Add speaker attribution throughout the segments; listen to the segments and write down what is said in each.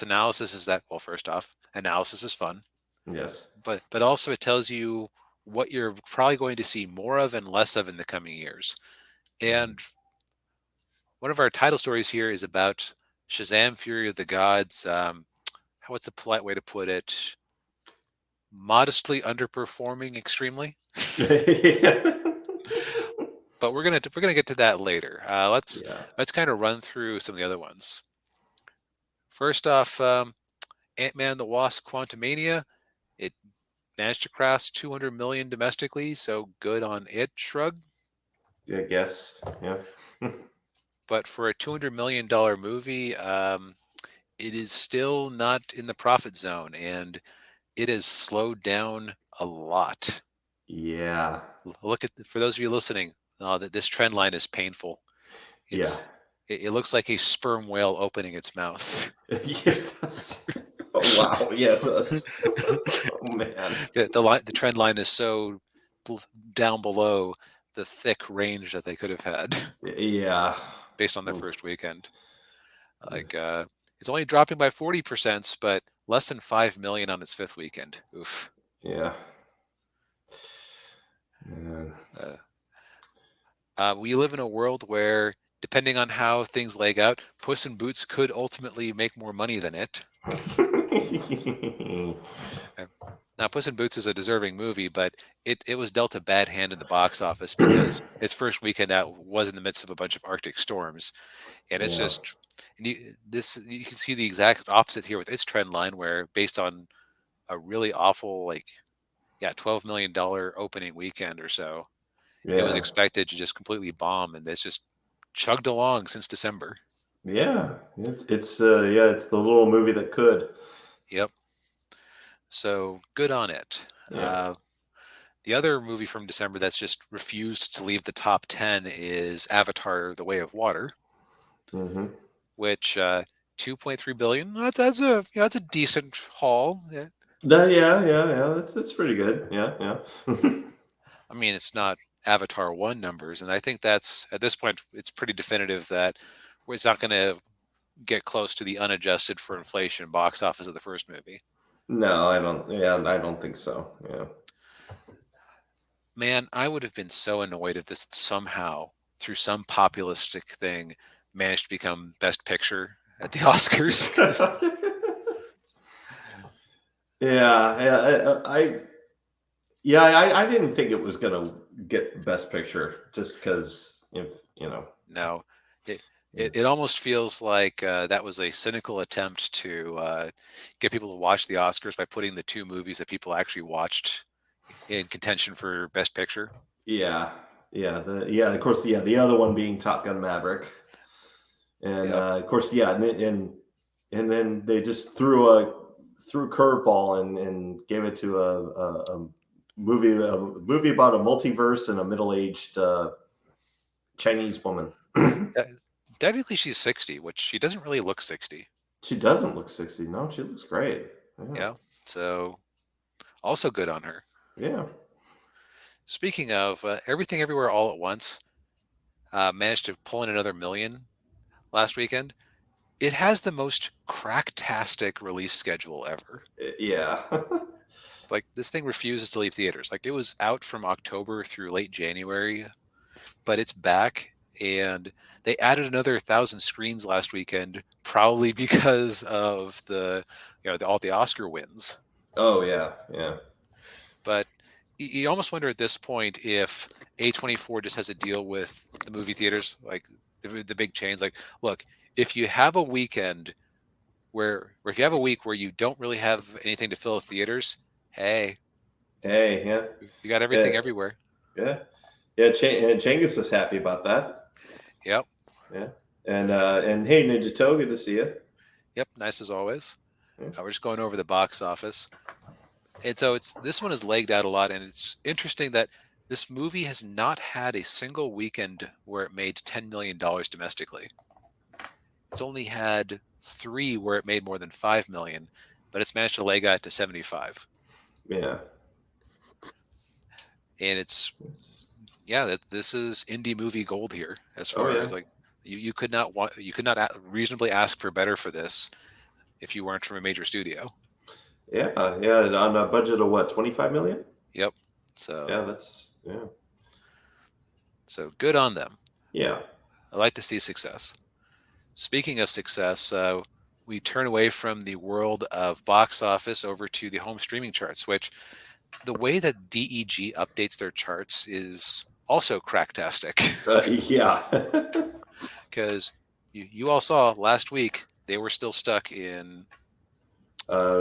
Speaker 1: analysis is that, well, first off, analysis is fun,
Speaker 2: Yes.
Speaker 1: but also it tells you what you're probably going to see more of and less of in the coming years. And one of our title stories here is about Shazam: Fury of the Gods. What's the polite way to put it? Modestly underperforming extremely. But we're gonna get to that later.
Speaker 2: Yeah.
Speaker 1: Let's kind of run through some of the other ones. First off, Ant-Man and the Wasp: Quantumania. It managed to cross 200 million domestically, so good on it. Shrug.
Speaker 2: I guess. Yeah.
Speaker 1: But for a $200 million movie, it is still not in the profit zone, and it has slowed down a lot.
Speaker 2: Yeah.
Speaker 1: Look at for those of you listening, that this trend line is painful.
Speaker 2: Yeah.
Speaker 1: It looks like a sperm whale opening its mouth.
Speaker 2: It does. Oh, wow. Yeah, it does. Oh, man.
Speaker 1: The trend line is so down below the thick range that they could have had
Speaker 2: Yeah.
Speaker 1: based on their
Speaker 2: Oof.
Speaker 1: first weekend. Like it's only dropping by 40%, but less than 5 million on its fifth weekend. Oof.
Speaker 2: Yeah. Man.
Speaker 1: Uh, we live in a world where, depending on how things leg out, Puss in Boots could ultimately make more money than it. Uh, Now, Puss in Boots is a deserving movie, but it was dealt a bad hand in the box office because its first weekend out was in the midst of a bunch of Arctic storms, and it's
Speaker 2: Yeah.
Speaker 1: just you can see the exact opposite here with its trend line, where based on a really awful $12 million opening weekend or so, it was
Speaker 2: Yeah.
Speaker 1: expected to just completely bomb, and it's just chugged along since December.
Speaker 2: Yeah. It's the little movie that could.
Speaker 1: Yep. So good on it.
Speaker 2: Yeah.
Speaker 1: The other movie from December that's just refused to leave the top 10 is Avatar: The Way of Water,
Speaker 2: Hmm.
Speaker 1: which 2.3 billion. That's a decent haul. Yeah.
Speaker 2: Yeah. That's pretty good. Yeah, yeah.
Speaker 1: I mean, it's not Avatar 1 numbers, and I think that's at this point it's pretty definitive that it's not going to get close to the unadjusted for inflation box office of the first movie.
Speaker 2: No, I don't. Yeah, I don't think so. Yeah.
Speaker 1: Man, I would have been so annoyed if this somehow, through some populistic thing, managed to become Best Picture at the Oscars. 'Cause
Speaker 2: Yeah, I didn't think it was gonna get Best Picture just because if
Speaker 1: no, it,
Speaker 2: yeah.
Speaker 1: it almost feels like that was a cynical attempt to get people to watch the Oscars by putting the two movies that people actually watched in contention for Best Picture.
Speaker 2: Yeah, of course, the other one being Top Gun Maverick, and
Speaker 1: Yep.
Speaker 2: of course, and then they just threw a curveball and gave it to a movie about a multiverse and a middle aged Chinese woman.
Speaker 1: Technically, she's 60, which she doesn't really look 60.
Speaker 2: She doesn't look 60. No, she looks great. Yeah,
Speaker 1: Yeah. So, also good on her.
Speaker 2: yeah.
Speaker 1: Speaking of Everything Everywhere All at Once, managed to pull in another million last weekend. It has the most cracktastic release schedule ever.
Speaker 2: Yeah.
Speaker 1: Like, this thing refuses to leave theaters. Like, it was out from October through late January, but it's back, and they added another 1,000 screens last weekend, probably because of all the Oscar wins.
Speaker 2: Oh yeah, yeah.
Speaker 1: But you almost wonder at this point if A24 just has a deal with the movie theaters, like the big chains. Like, look, if you have a weekend where if you have a week where you don't really have anything to fill the theaters, hey,
Speaker 2: Hey, yeah,
Speaker 1: you got
Speaker 2: yeah,
Speaker 1: everything everywhere.
Speaker 2: yeah, yeah. Cengiz is happy about that.
Speaker 1: Yep,
Speaker 2: Yeah, and hey, Ninja Toe, good to see you.
Speaker 1: yep, nice as always.
Speaker 2: Yeah.
Speaker 1: We're just going over the box office, and so it's this one is legged out a lot, and it's interesting that this movie has not had a single weekend where it made $10 million domestically. It's only had three where it made more than 5 million, but it's managed to leg out to 75.
Speaker 2: Yeah.
Speaker 1: And it's
Speaker 2: Yes.
Speaker 1: that this is indie movie gold here as
Speaker 2: Oh
Speaker 1: far
Speaker 2: yeah.
Speaker 1: as like you could not reasonably ask for better for this. if you weren't from a major studio.
Speaker 2: Yeah, yeah. On a budget of what, 25 million?
Speaker 1: Yep. So
Speaker 2: Yeah, that's yeah,
Speaker 1: so good on them.
Speaker 2: yeah.
Speaker 1: I like to see success. Speaking of success, we turn away from the world of box office over to the home streaming charts, which the way that DEG updates their charts is also cracktastic.
Speaker 2: Yeah.
Speaker 1: Because you all saw last week they were still stuck in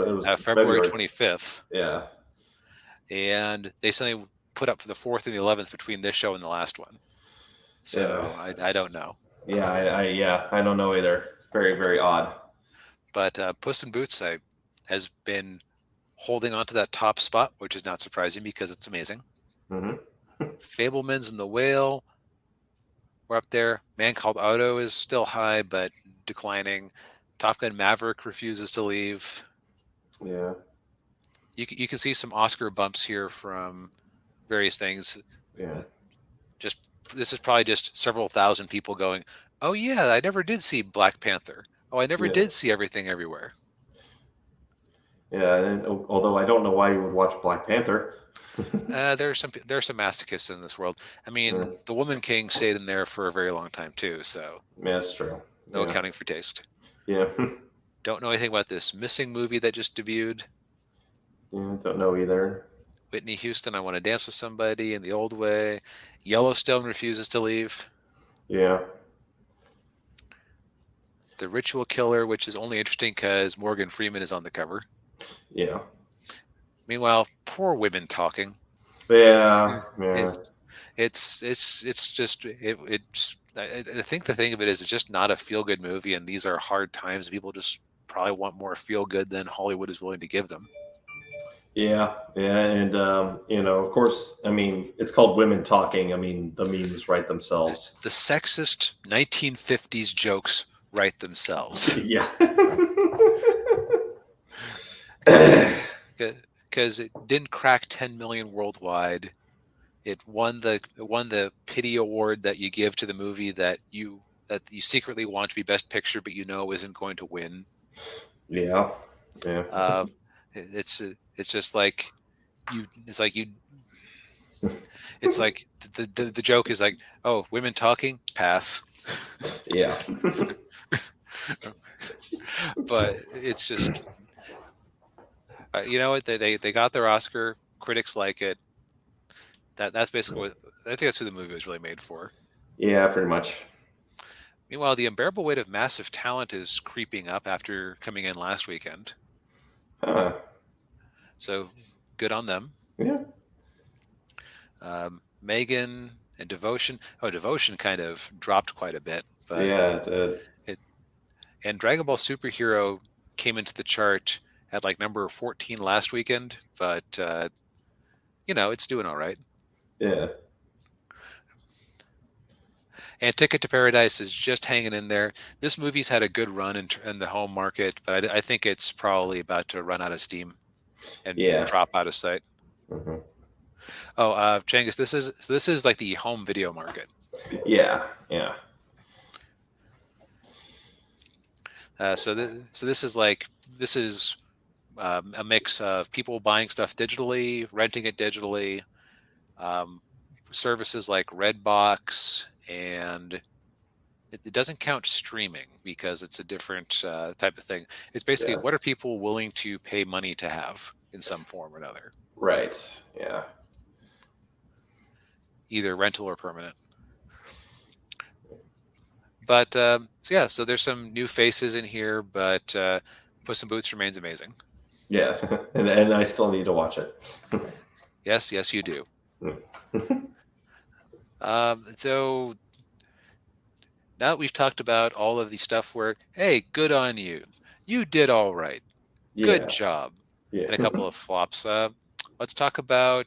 Speaker 2: It was
Speaker 1: February
Speaker 2: February.
Speaker 1: 25th,
Speaker 2: Yeah,
Speaker 1: and they suddenly put up for the 4th and the 11th between this show and the last one.
Speaker 2: yeah,
Speaker 1: So I don't know.
Speaker 2: yeah. I don't know either. It's very, very odd.
Speaker 1: But Puss in Boots has been holding on to that top spot, which is not surprising because it's amazing.
Speaker 2: Hmm.
Speaker 1: Fablemans and the Whale were up there. Man Called Otto is still high, but declining. Top Gun Maverick refuses to leave.
Speaker 2: Yeah,
Speaker 1: You can see some Oscar bumps here from various things.
Speaker 2: yeah,
Speaker 1: Just this is probably just several thousand people going, "Oh yeah, I never did see Black Panther. Oh, I never
Speaker 2: yeah,
Speaker 1: did see Everything Everywhere."
Speaker 2: yeah. And although I don't know why you would watch Black Panther.
Speaker 1: There's some masochists in this world. I
Speaker 2: Yeah,
Speaker 1: mean, the Woman King stayed in there for a very long time too, so
Speaker 2: yeah, that's true.
Speaker 1: no
Speaker 2: Yeah,
Speaker 1: accounting for taste.
Speaker 2: yeah,
Speaker 1: Don't know anything about this Missing movie that just debuted.
Speaker 2: yeah. Don't know either.
Speaker 1: Whitney Houston, I Want to Dance with Somebody in the Old Way. Yellowstone refuses to leave.
Speaker 2: Yeah,
Speaker 1: The Ritual Killer, which is only interesting because Morgan Freeman is on the cover.
Speaker 2: yeah,
Speaker 1: Meanwhile, poor women talking.
Speaker 2: yeah,
Speaker 1: It,
Speaker 2: yeah.
Speaker 1: it's just it's. I think the thing of it is, it's just not a feel good movie, and these are hard times. People just probably want more feel good than Hollywood is willing to give them.
Speaker 2: Yeah, yeah, and of course, I mean, it's called women talking. I mean, the memes write themselves.
Speaker 1: The sexist 1950s jokes write themselves.
Speaker 2: Yeah.
Speaker 1: Because it didn't crack 10 million worldwide. It won the pity award that you give to the movie that you secretly want to be best picture, but you know isn't going to win.
Speaker 2: Yeah, yeah,
Speaker 1: Uh, it's just like you. It's like you. It's like the joke is like, oh, women talking, pass.
Speaker 2: yeah,
Speaker 1: But it's just you know what they got their Oscar. Critics like it. That's basically what I think that's who the movie was really made for.
Speaker 2: yeah, pretty much.
Speaker 1: Meanwhile, The Unbearable Weight of Massive Talent is creeping up after coming in last weekend.
Speaker 2: Huh.
Speaker 1: So good on them.
Speaker 2: Yeah,
Speaker 1: Megan and Devotion. Oh, Devotion kind of dropped quite a bit, but
Speaker 2: yeah,
Speaker 1: it and Dragon Ball Superhero came into the chart at like number 14 last weekend, but it's doing all right.
Speaker 2: yeah,
Speaker 1: And Ticket to Paradise is just hanging in there. This movie's had a good run in the home market, but I think it's probably about to run out of steam and
Speaker 2: yeah.
Speaker 1: drop out of sight.
Speaker 2: Hmm.
Speaker 1: Oh, Changus, this is like the home video market.
Speaker 2: Yeah, yeah,
Speaker 1: So this is a mix of people buying stuff digitally, renting it digitally, um, services like Redbox, and it doesn't count streaming because it's a different type of thing. It's basically
Speaker 2: yeah.
Speaker 1: what are people willing to pay money to have in some form or another,
Speaker 2: Right. Yeah,
Speaker 1: either rental or permanent. But so there's some new faces in here, but Puss in Boots remains amazing.
Speaker 2: yeah. And I still need to watch it.
Speaker 1: Yes, yes, you do. So now that we've talked about all of the stuff where, hey, good on you, you did all right, good
Speaker 2: Yeah,
Speaker 1: job,
Speaker 2: yeah.
Speaker 1: and a couple of flops. Let's talk about